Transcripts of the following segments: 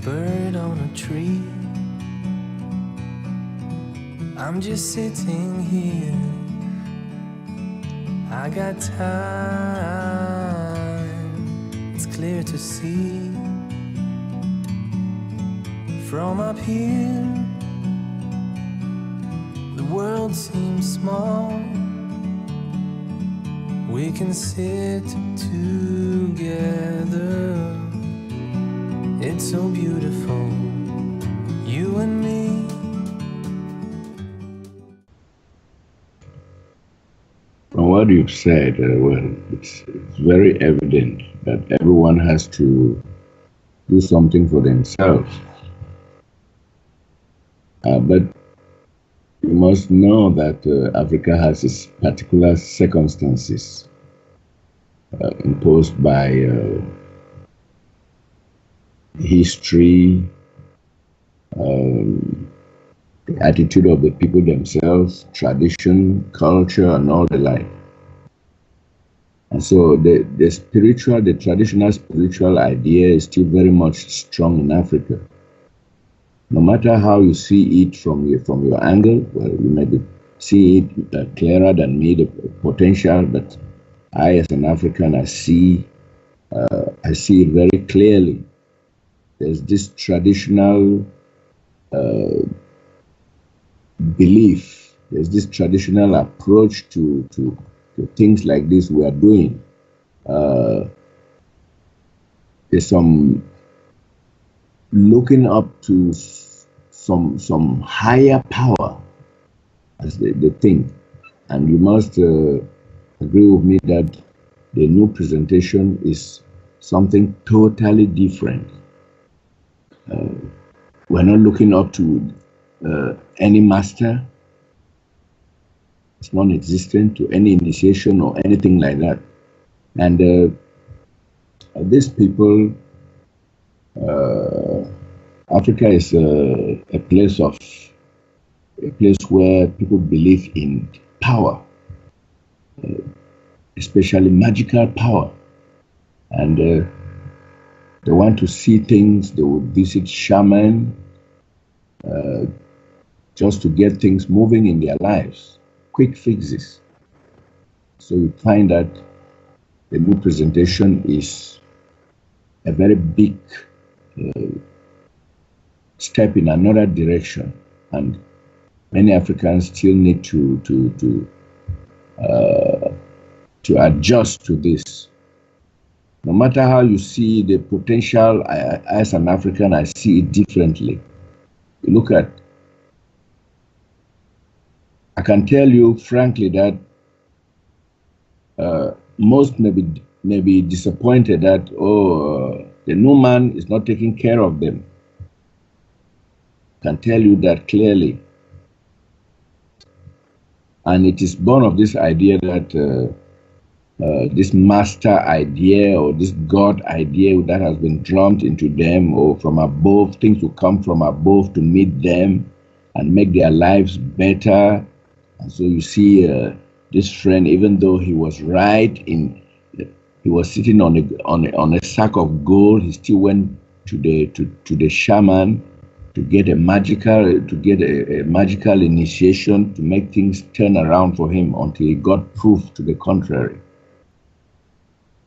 bird on a tree. I'm just sitting here. I got time, it's clear to see. From up here, the world seems small. We can sit together. It's so beautiful, you and me. From what you've said, well, it's very evident that everyone has to do something for themselves. But you must know that Africa has its particular circumstances imposed by history, the attitude of the people themselves, tradition, culture, and all the like. And so the traditional spiritual idea is still very much strong in Africa. No matter how you see it from your angle, well, you maybe see it clearer than me, the potential, but I, as an African, I see it very clearly. There's this traditional belief, there's this traditional approach to things like this we are doing. There's some looking up to some higher power, as they think. And you must agree with me that the new presentation is something totally different. We're not looking up to any master. It's non-existent, to any initiation or anything like that. And these people, Africa is a place where people believe in power, especially magical power. And they want to see things. They would visit shaman just to get things moving in their lives, quick fixes. So you find that the new presentation is a very big step in another direction, and many Africans still need to adjust to this. No matter how you see the potential, as an African, I see it differently. You look at, I can tell you frankly that most may be disappointed that, the new man is not taking care of them. I can tell you that clearly. And it is born of this idea that this master idea or this God idea that has been drummed into them, or from above, things will come from above to meet them and make their lives better. And so you see this friend, even though he was right in, he was sitting on a sack of gold, he still went to the shaman to get a magical initiation to make things turn around for him until he got proof to the contrary.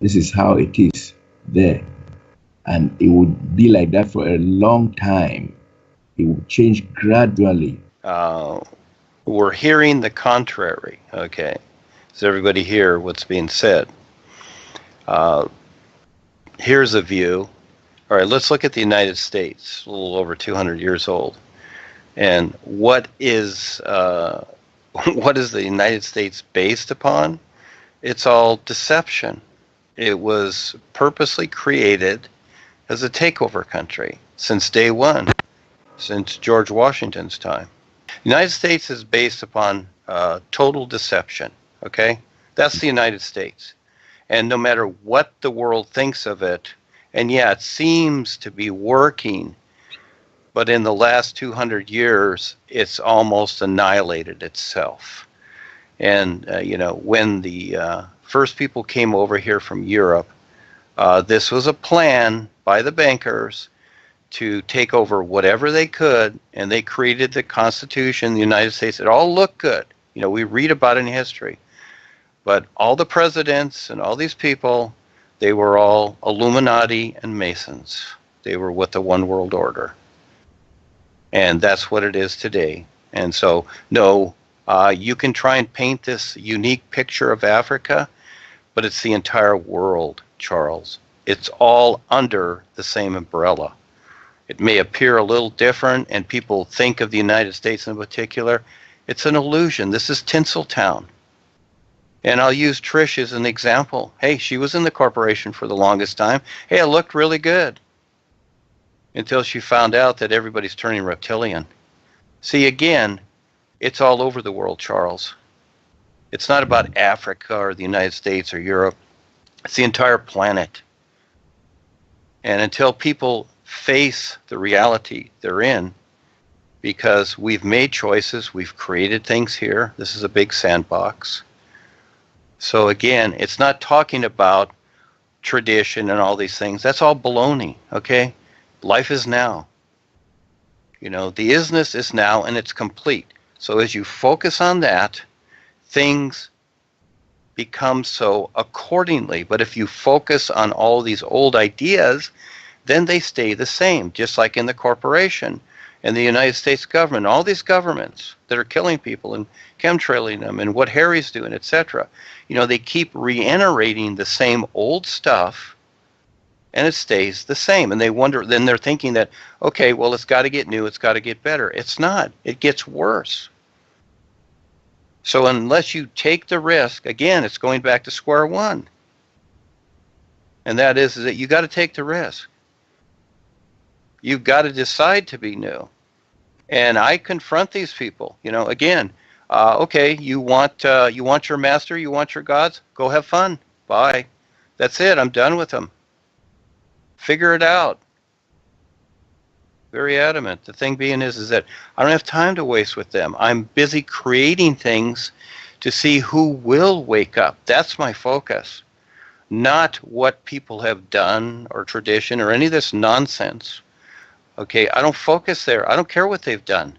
This is how it is there. And it would be like that for a long time. It would change gradually. We're hearing the contrary, okay? Does everybody hear what's being said? Here's a view. All right, let's look at the United States, a little over 200 years old. And what is the United States based upon? It's all deception. It was purposely created as a takeover country since day one, since George Washington's time. The United States is based upon total deception, okay? That's the United States. And no matter what the world thinks of it, and yeah, it seems to be working, but in the last 200 years, it's almost annihilated itself. And, when the first people came over here from Europe, this was a plan by the bankers to take over whatever they could, and they created the Constitution, the United States. It all looked good. You know, we read about it in history. But all the presidents and all these people, they were all Illuminati and Masons. They were with the one world order. And that's what it is today. And so, no, you can try and paint this unique picture of Africa, but it's the entire world, Charles. It's all under the same umbrella. It may appear a little different, and people think of the United States in particular. It's an illusion. This is Tinseltown. And I'll use Trish as an example. Hey, she was in the corporation for the longest time. Hey, it looked really good. Until she found out that everybody's turning reptilian. See, again, it's all over the world, Charles. It's not about Africa or the United States or Europe. It's the entire planet. And until people face the reality they're in, because we've made choices, we've created things here. This is a big sandbox. So again, it's not talking about tradition and all these things. That's all baloney, okay? Life is now. You know, the isness is now, and it's complete. So as you focus on that, things become so accordingly. But if you focus on all these old ideas, then they stay the same, just like in the corporation and the United States government, all these governments that are killing people and chemtrailing them and what Harry's doing, etc. You know, they keep reiterating the same old stuff, and it stays the same. And they wonder, then they're thinking that, okay, well, it's got to get new, it's got to get better. It's not. It gets worse. So unless you take the risk, again, it's going back to square one. And that is that you got to take the risk. You've got to decide to be new. And I confront these people, you know, again, okay, you want your master, you want your gods, go have fun. Bye. That's it. I'm done with them. Figure it out. Very adamant. The thing being is that I don't have time to waste with them. I'm busy creating things to see who will wake up. That's my focus. Not what people have done or tradition or any of this nonsense. Okay, I don't focus there. I don't care what they've done.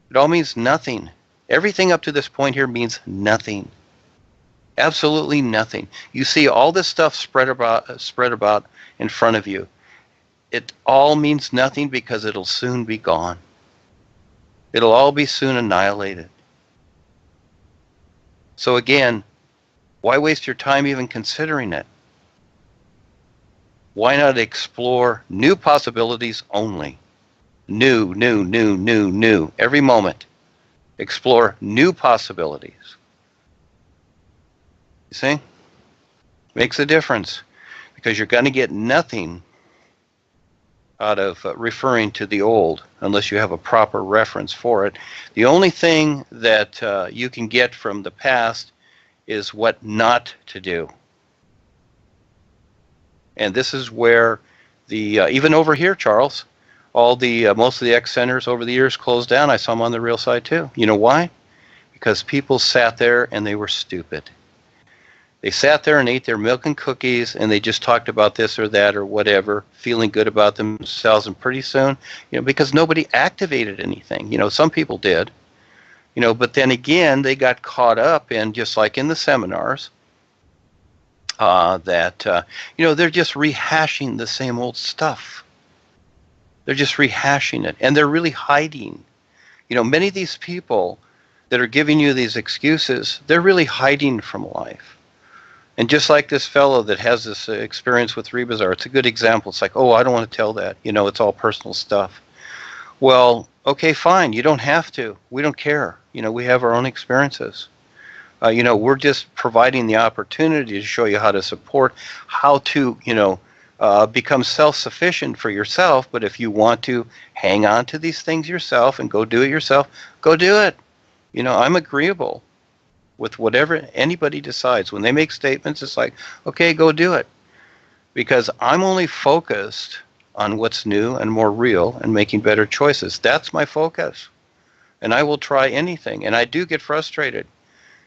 It all means nothing. Everything up to this point here means nothing. Absolutely nothing. You see all this stuff spread about in front of you. It all means nothing because it'll soon be gone. It'll all be soon annihilated. So again, why waste your time even considering it? Why not explore new possibilities only? New. Every moment. Explore new possibilities. You see? Makes a difference. Because you're going to get nothing out of referring to the old unless you have a proper reference for it. The only thing that you can get from the past is what not to do. And this is where the even over here, Charles, all the most of the X centers over the years closed down. I saw them on the real side too. You know why? Because people sat there and they were stupid. They sat there and ate their milk and cookies, and they just talked about this or that or whatever, feeling good about themselves. And pretty soon, you know, because nobody activated anything. You know, some people did. You know, but then again, they got caught up in, just like in the seminars, that, you know, they're just rehashing the same old stuff. They're just rehashing it, and they're really hiding. You know, many of these people that are giving you these excuses, they're really hiding from life. And just like this fellow that has this experience with Rebazar, it's a good example. It's like, oh, I don't want to tell that. You know, it's all personal stuff. Well, okay, fine. You don't have to. We don't care. You know, we have our own experiences. You know, we're just providing the opportunity to show you how to support, how to, you know, become self-sufficient for yourself. But if you want to hang on to these things yourself and go do it yourself, go do it. You know, I'm agreeable with whatever anybody decides. When they make statements, it's like, okay, go do it. Because I'm only focused on what's new and more real and making better choices. That's my focus. And I will try anything. And I do get frustrated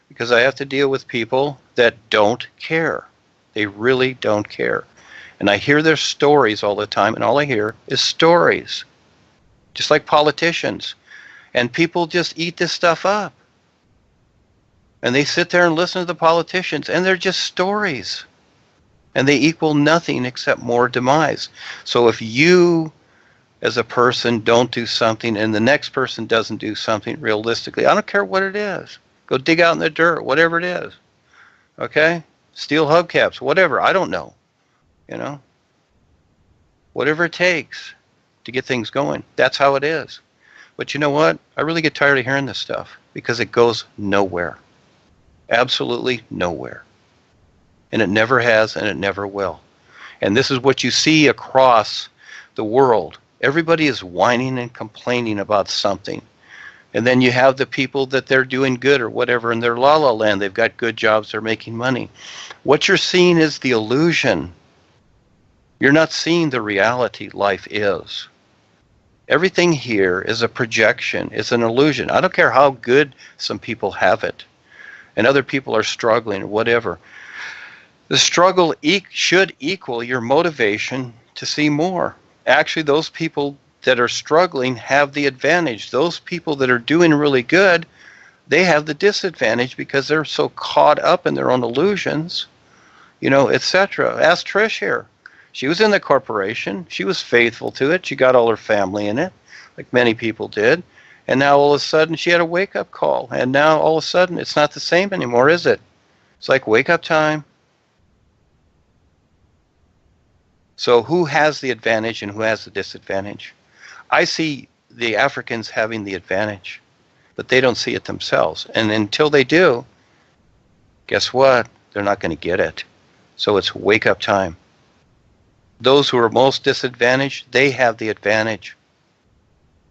because I have to deal with people that don't care. They really don't care. And I hear their stories all the time, and all I hear is stories, just like politicians. And people just eat this stuff up. And they sit there and listen to the politicians, and they're just stories. And they equal nothing except more demise. So if you, as a person, don't do something, and the next person doesn't do something realistically, I don't care what it is. Go dig out in the dirt, whatever it is. Okay? Steal hubcaps, whatever. I don't know. You know? Whatever it takes to get things going. That's how it is. But you know what? I really get tired of hearing this stuff because it goes nowhere. Absolutely nowhere. And it never has, and it never will. And this is what you see across the world. Everybody is whining and complaining about something. And then you have the people that they're doing good or whatever in their la la land. They've got good jobs, they're making money. What you're seeing is the illusion. You're not seeing the reality life is. Everything here is a projection. It's an illusion. I don't care how good some people have it. And other people are struggling or whatever. The struggle should equal your motivation to see more. Actually, those people that are struggling have the advantage. Those people that are doing really good, they have the disadvantage because they're so caught up in their own illusions, you know, etc. Ask Trish here. She was in the corporation. She was faithful to it. She got all her family in it, like many people did. And now all of a sudden she had a wake-up call. And now all of a sudden it's not the same anymore, is it? It's like wake-up time. So who has the advantage and who has the disadvantage? I see the Africans having the advantage, but they don't see it themselves. And until they do, guess what? They're not going to get it. So it's wake-up time. Those who are most disadvantaged, they have the advantage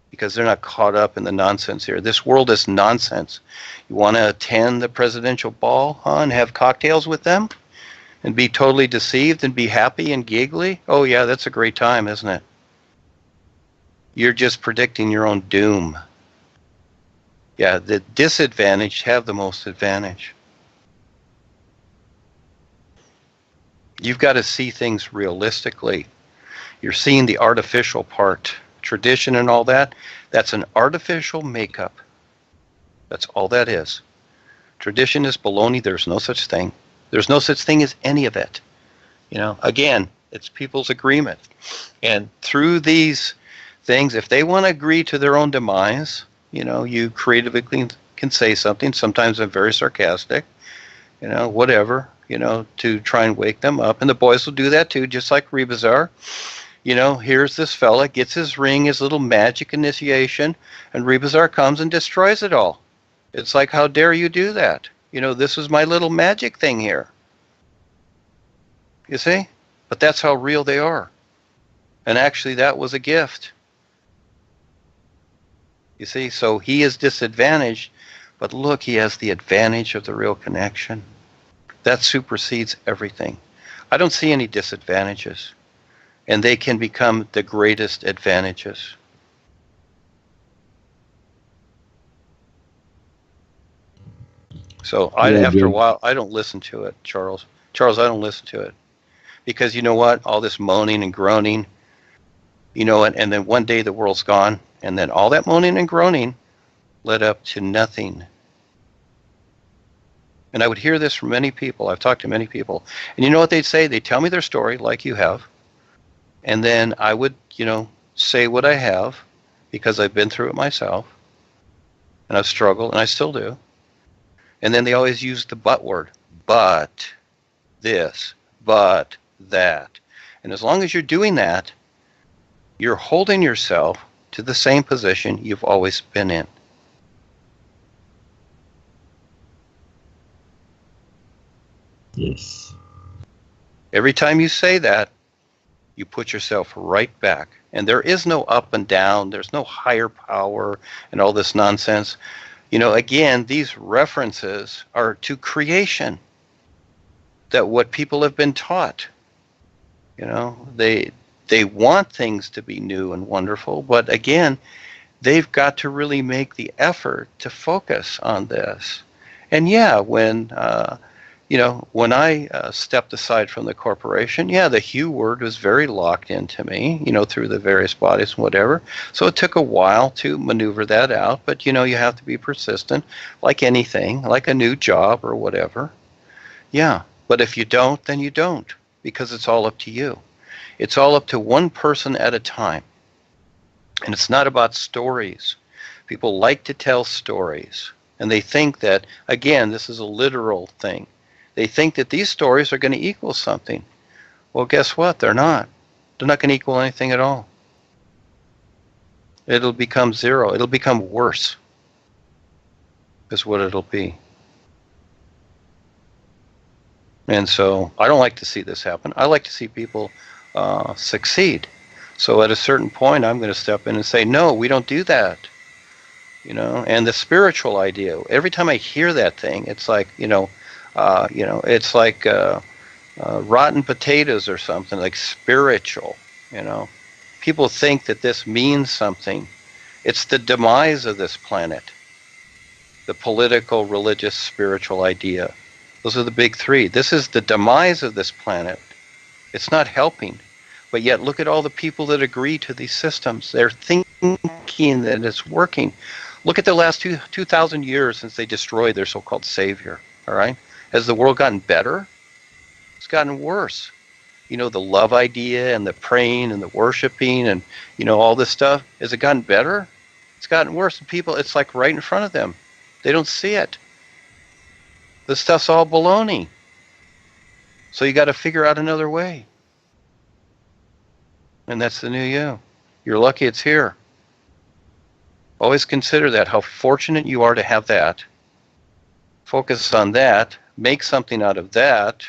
because they're not caught up in the nonsense here. This world is nonsense. You want to attend the presidential ball, huh, and have cocktails with them and be totally deceived and be happy and giggly? Oh, yeah, that's a great time, isn't it? You're just predicting your own doom. Yeah, the disadvantaged have the most advantage. You've got to see things realistically. You're seeing the artificial part. Tradition and all that, that's an artificial makeup. That's all that is. Tradition is baloney. There's no such thing. There's no such thing as any of it. You know, again, it's people's agreement. And through these things, if they want to agree to their own demise, you know, you creatively can say something. Sometimes I'm very sarcastic, you know, whatever, you know, to try and wake them up. And the boys will do that too, just like Rebazar. You know, here's this fella, gets his ring, his little magic initiation, and Rebazar comes and destroys it all. It's like, how dare you do that? You know, this is my little magic thing here. You see? But that's how real they are. And actually, that was a gift. You see? So he is disadvantaged, but look, he has the advantage of the real connection. That supersedes everything. I don't see any disadvantages. And they can become the greatest advantages. So after a while, I don't listen to it, Charles. Charles, I don't listen to it. Because you know what? All this moaning and groaning, you know, and then one day the world's gone. And then all that moaning and groaning led up to nothing. And I would hear this from many people. I've talked to many people. And you know what they'd say? They'd tell me their story like you have. And then I would, you know, say what I have because I've been through it myself. And I've struggled, and I still do. And then they always use the but word. But this, but that. And as long as you're doing that, you're holding yourself to the same position you've always been in. Yes. Every time you say that, you put yourself right back. And there is no up and down. There's no higher power and all this nonsense. You know, again, these references are to creation. That what people have been taught. You know, they want things to be new and wonderful. But again, they've got to really make the effort to focus on this. And yeah, when, when I stepped aside from the corporation, yeah, the Hugh word was very locked into me, through the various bodies and whatever. So it took a while to maneuver that out, but you have to be persistent, like anything, like a new job or whatever. Yeah, but if you don't, then you don't, because it's all up to you. It's all up to one person at a time. And it's not about stories. People like to tell stories. And they think that, again, this is a literal thing. They think that these stories are going to equal something. Well, guess what? They're not. They're not going to equal anything at all. It'll become zero. It'll become worse, is what it'll be. And so I don't like to see this happen. I like to see people succeed. So at a certain point, I'm going to step in and say, no, we don't do that. And the spiritual idea, every time I hear that thing, it's like, it's like rotten potatoes or something, like spiritual, People think that this means something. It's the demise of this planet. The political, religious, spiritual idea. Those are the big three. This is the demise of this planet. It's not helping. But yet, look at all the people that agree to these systems. They're thinking that it's working. Look at the last 2,000 years since they destroyed their so-called savior. All right? Has the world gotten better? It's gotten worse. The love idea and the praying and the worshiping and, all this stuff. Has it gotten better? It's gotten worse. And people, it's like right in front of them. They don't see it. This stuff's all baloney. So you got to figure out another way. And that's the new you. You're lucky it's here. Always consider that, how fortunate you are to have that. Focus on that. Make something out of that.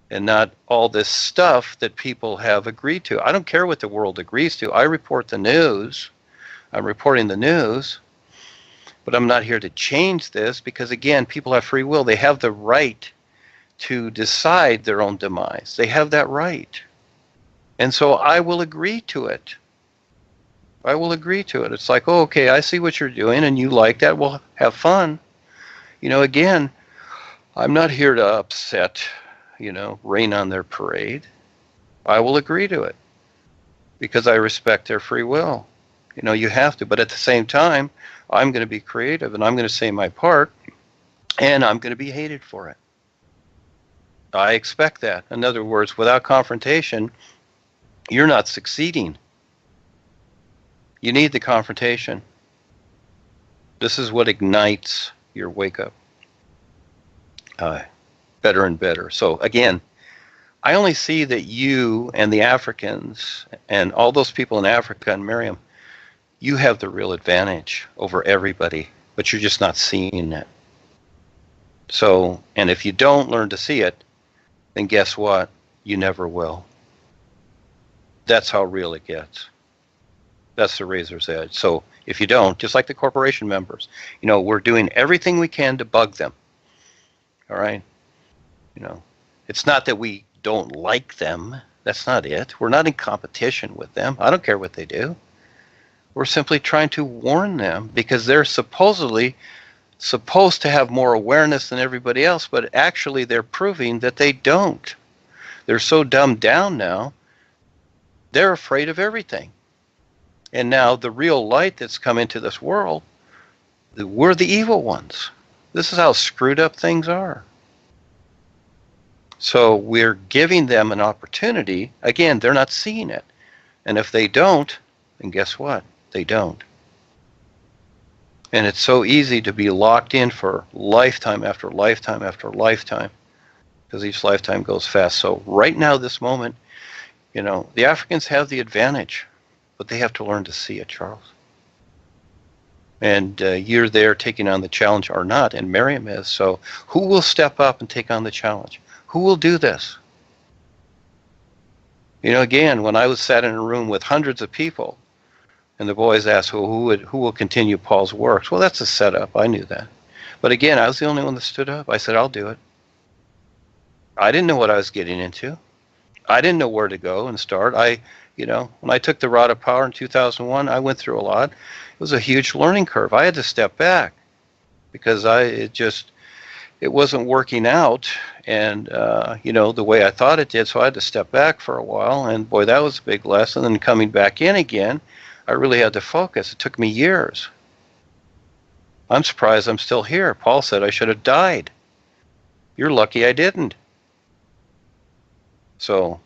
And not all this stuff that people have agreed to. I don't care what the world agrees to. I report the news. I'm reporting the news. But I'm not here to change this because, again, people have free will. They have the right to decide their own demise. They have that right. And so I will agree to it. I will agree to it. It's like, oh, okay, I see what you're doing and you like that. Well, have fun. Again, I'm not here to upset, rain on their parade. I will agree to it because I respect their free will. You have to. But at the same time, I'm going to be creative and I'm going to say my part and I'm going to be hated for it. I expect that. In other words, without confrontation, you're not succeeding. You need the confrontation. This is what ignites your wake up. Better and better. So again, I only see that you and the Africans and all those people in Africa and Miriam, you have the real advantage over everybody, but you're just not seeing it. So, and if you don't learn to see it, then guess what? You never will. That's how real it gets. That's the razor's edge. So if you don't, just like the corporation members, we're doing everything we can to bug them. All right? It's not that we don't like them. That's not it. We're not in competition with them. I don't care what they do. We're simply trying to warn them because they're supposedly supposed to have more awareness than everybody else, but actually they're proving that they don't. They're so dumbed down now, they're afraid of everything. And now the real light that's come into this world, we're the evil ones. This is how screwed up things are. So we're giving them an opportunity. Again, they're not seeing it. And if they don't, then guess what? They don't. And it's so easy to be locked in for lifetime after lifetime after lifetime because each lifetime goes fast. So right now, this moment, the Africans have the advantage, but they have to learn to see it, Charles. And you're there taking on the challenge or not, and Miriam is. So who will step up and take on the challenge? Who will do this? Again, when I was sat in a room with hundreds of people, and the boys asked, well, who will continue Paul's works? Well, that's a setup. I knew that. But again, I was the only one that stood up. I said, I'll do it. I didn't know what I was getting into. I didn't know where to go and start. When I took the Rod of Power in 2001, I went through a lot. It was a huge learning curve. I had to step back because it wasn't working out, and the way I thought it did. So I had to step back for a while, and boy, that was a big lesson. And coming back in again, I really had to focus. It took me years. I'm surprised I'm still here. Paul said I should have died. You're lucky I didn't. So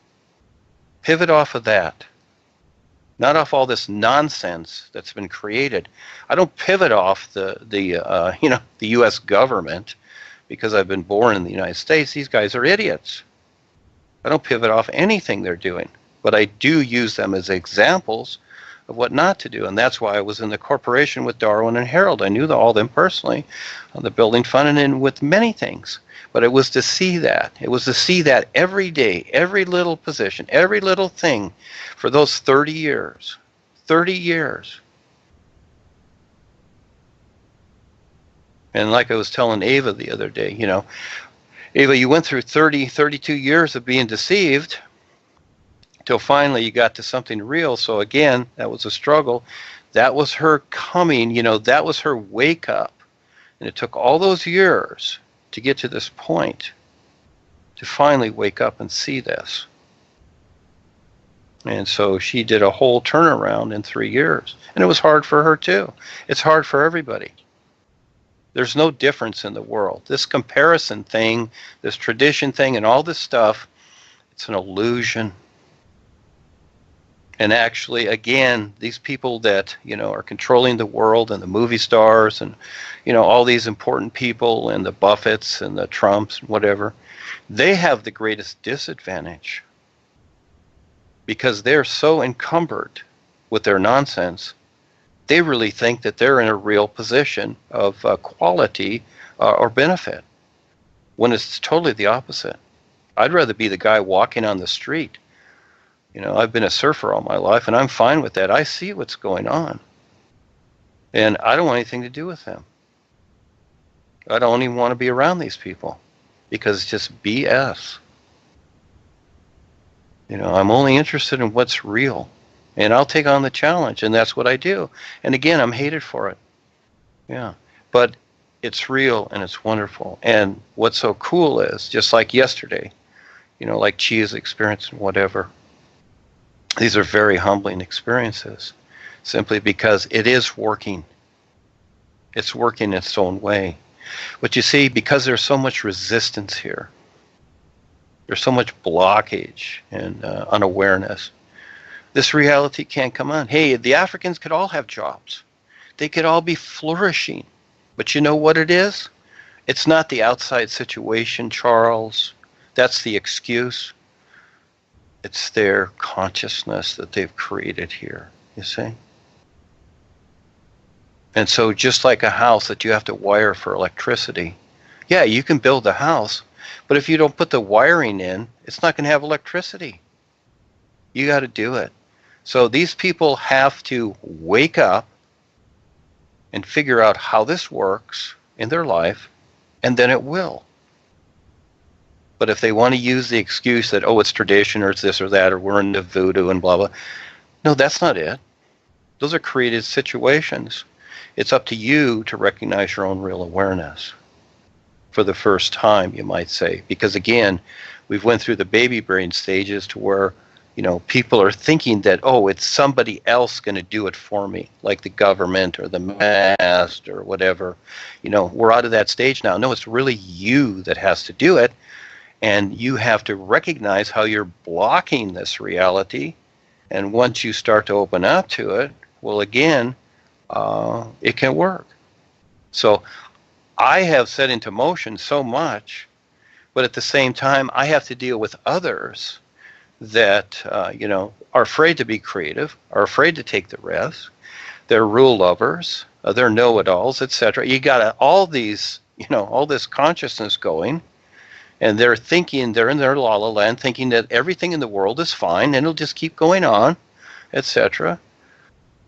pivot off of that, not off all this nonsense that's been created. I don't pivot off the U.S. government because I've been born in the United States. These guys are idiots. I don't pivot off anything they're doing, but I do use them as examples of what not to do, and that's why I was in the corporation with Darwin and Harold. I knew all them personally on the building fund and with many things. But it was to see that. It was to see that every day, every little position, every little thing for those 30 years. 30 years. And like I was telling Ava the other day, Ava, you went through 32 years of being deceived till finally you got to something real. So again, that was a struggle. That was her coming, that was her wake up. And it took all those years to get to this point, to finally wake up and see this. And so she did a whole turnaround in 3 years. And it was hard for her too. It's hard for everybody. There's no difference in the world. This comparison thing, this tradition thing, and all this stuff, it's an illusion. And actually, again, these people that, are controlling the world and the movie stars and, all these important people and the Buffetts and the Trumps and whatever, they have the greatest disadvantage because they're so encumbered with their nonsense. They really think that they're in a real position of quality or benefit when it's totally the opposite. I'd rather be the guy walking on the street. I've been a surfer all my life, and I'm fine with that. I see what's going on. And I don't want anything to do with them. I don't even want to be around these people because it's just BS. I'm only interested in what's real. And I'll take on the challenge, and that's what I do. And again, I'm hated for it. Yeah. But it's real, and it's wonderful. And what's so cool is, just like yesterday, like Chia's experience and whatever, these are very humbling experiences, simply because it is working. It's working its own way. But you see, because there's so much resistance here, there's so much blockage and unawareness, this reality can't come on. Hey, the Africans could all have jobs. They could all be flourishing. But you know what it is? It's not the outside situation, Charles. That's the excuse. It's their consciousness that they've created here, you see? And so just like a house that you have to wire for electricity, yeah, you can build a house, but if you don't put the wiring in, it's not going to have electricity. You got to do it. So these people have to wake up and figure out how this works in their life, and then it will. But if they want to use the excuse that, it's tradition or it's this or that or we're into voodoo and blah, blah, no, that's not it. Those are created situations. It's up to you to recognize your own real awareness for the first time, you might say. Because again, we've went through the baby brain stages to where, people are thinking that, it's somebody else going to do it for me, like the government or the master or whatever. We're out of that stage now. No, it's really you that has to do it. And you have to recognize how you're blocking this reality. And once you start to open up to it, well, again, it can work. So I have set into motion so much, but at the same time, I have to deal with others that, are afraid to be creative, are afraid to take the risk. They're rule lovers, they're know-it-alls, etc. You got all these, all this consciousness going. And they're thinking, they're in their la-la land, thinking that everything in the world is fine, and it'll just keep going on, etc.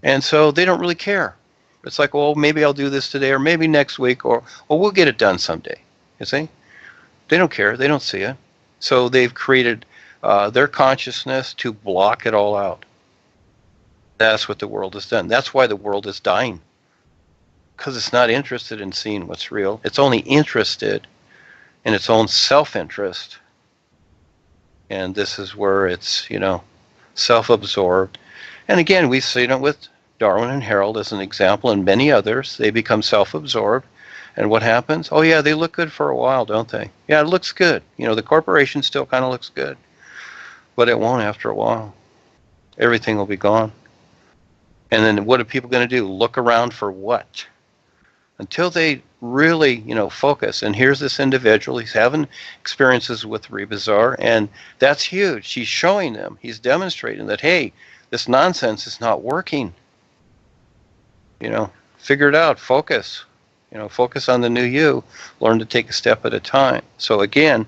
And so they don't really care. It's like, maybe I'll do this today, or maybe next week, or we'll get it done someday. You see? They don't care. They don't see it. So they've created their consciousness to block it all out. That's what the world has done. That's why the world is dying. Because it's not interested in seeing what's real. It's only interested in its own self-interest. And this is where it's, self-absorbed. And again, we've seen it with Darwin and Harold as an example, and many others. They become self-absorbed. And what happens? Oh, yeah, they look good for a while, don't they? Yeah, it looks good. The corporation still kind of looks good. But it won't after a while. Everything will be gone. And then what are people going to do? Look around for what? Until they really, focus. And here's this individual. He's having experiences with Rebazar, and that's huge. He's showing them. He's demonstrating that, hey, this nonsense is not working. Figure it out. Focus. Focus on the new you. Learn to take a step at a time. So again,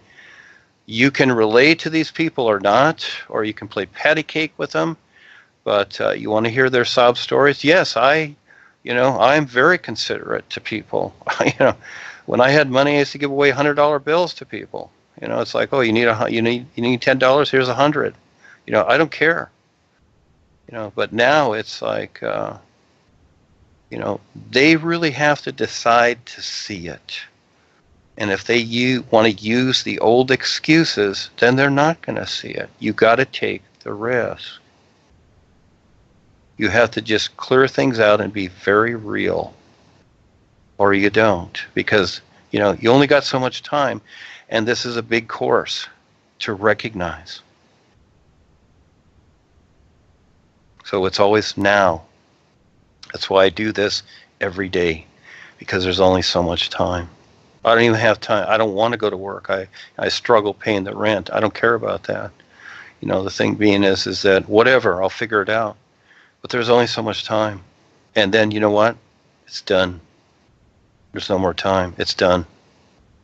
you can relate to these people or not, or you can play patty cake with them. But you want to hear their sob stories? Yes, I'm very considerate to people. When I had money, I used to give away $100 bills to people. It's like, oh, you need $10. Here's $100. I don't care. But now it's like, they really have to decide to see it. And if they want to use the old excuses, then they're not going to see it. You got to take the risk. You have to just clear things out and be very real, or you don't, because you only got so much time, and this is a big course to recognize. So it's always now. That's why I do this every day, because there's only so much time. I don't even have time. I don't want to go to work. I struggle paying the rent. I don't care about that. The thing being is that whatever, I'll figure it out. But there's only so much time. And then, you know what? It's done. There's no more time. It's done.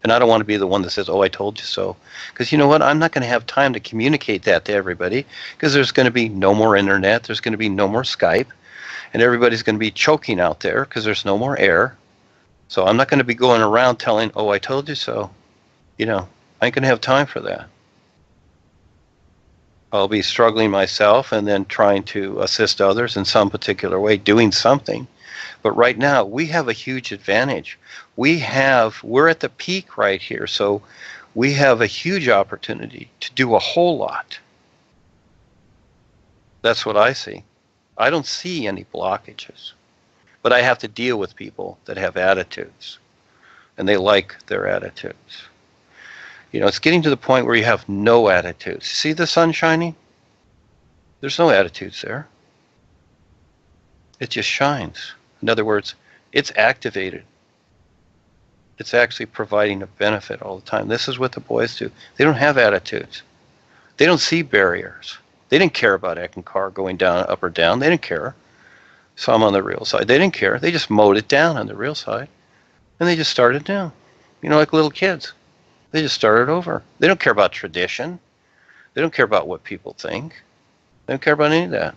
And I don't want to be the one that says, oh, I told you so. Because you know what? I'm not going to have time to communicate that to everybody, because there's going to be no more internet. There's going to be no more Skype. And everybody's going to be choking out there because there's no more air. So I'm not going to be going around telling, oh, I told you so. I ain't going to have time for that. I'll be struggling myself and then trying to assist others in some particular way, doing something. But right now, we have a huge advantage. We're at the peak right here, so we have a huge opportunity to do a whole lot. That's what I see. I don't see any blockages. But I have to deal with people that have attitudes, and they like their attitudes. It's getting to the point where you have no attitudes. See the sun shining? There's no attitudes there. It just shines. In other words, it's activated. It's actually providing a benefit all the time. This is what the boys do. They don't have attitudes. They don't see barriers. They didn't care about Eckankar going down, up or down. They didn't care. So I'm on the real side. They didn't care. They just mowed it down on the real side. And they just started new. Like little kids. They just started over. They don't care about tradition. They don't care about what people think. They don't care about any of that.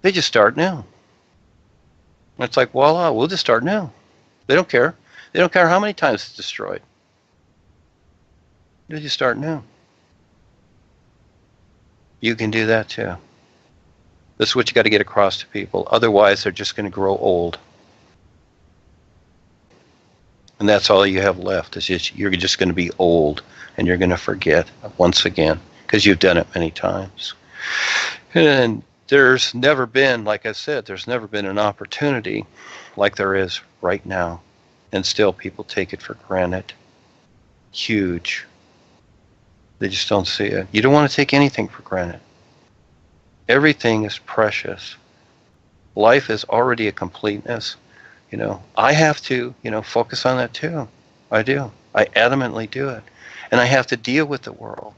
They just start new. And it's like, voila, we'll just start new. They don't care. They don't care how many times it's destroyed. They just start new. You can do that too. This is what you got to get across to people. Otherwise, they're just going to grow old. And that's all you have left. You're just going to be old, and you're going to forget once again, because you've done it many times. And there's never been, like I said, there's never been an opportunity like there is right now. And still people take it for granted. Huge. They just don't see it. You don't want to take anything for granted. Everything is precious. Life is already a completeness. I have to, focus on that too. I do. I adamantly do it. And I have to deal with the world.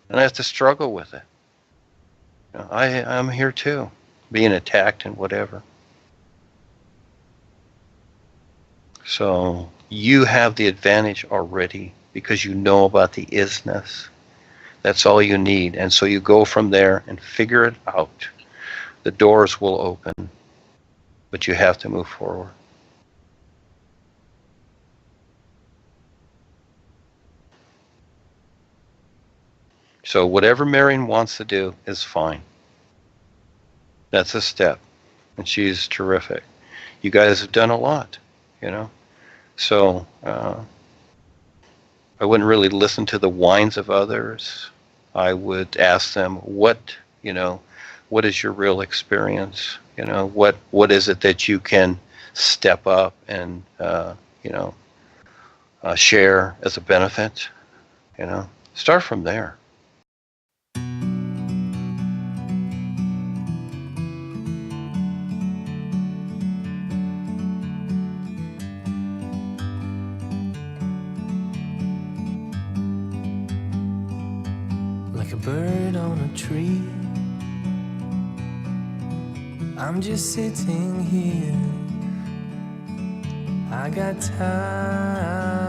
And I have to struggle with it. I'm here too, being attacked and whatever. So you have the advantage already because you know about the isness. That's all you need. And so you go from there and figure it out. The doors will open, but you have to move forward. So whatever Marion wants to do is fine. That's a step. And she's terrific. You guys have done a lot, So I wouldn't really listen to the whines of others. I would ask them, what is your real experience? What is it that you can step up and share as a benefit? Start from there. Like a bird on a tree, I'm just sitting here. I got time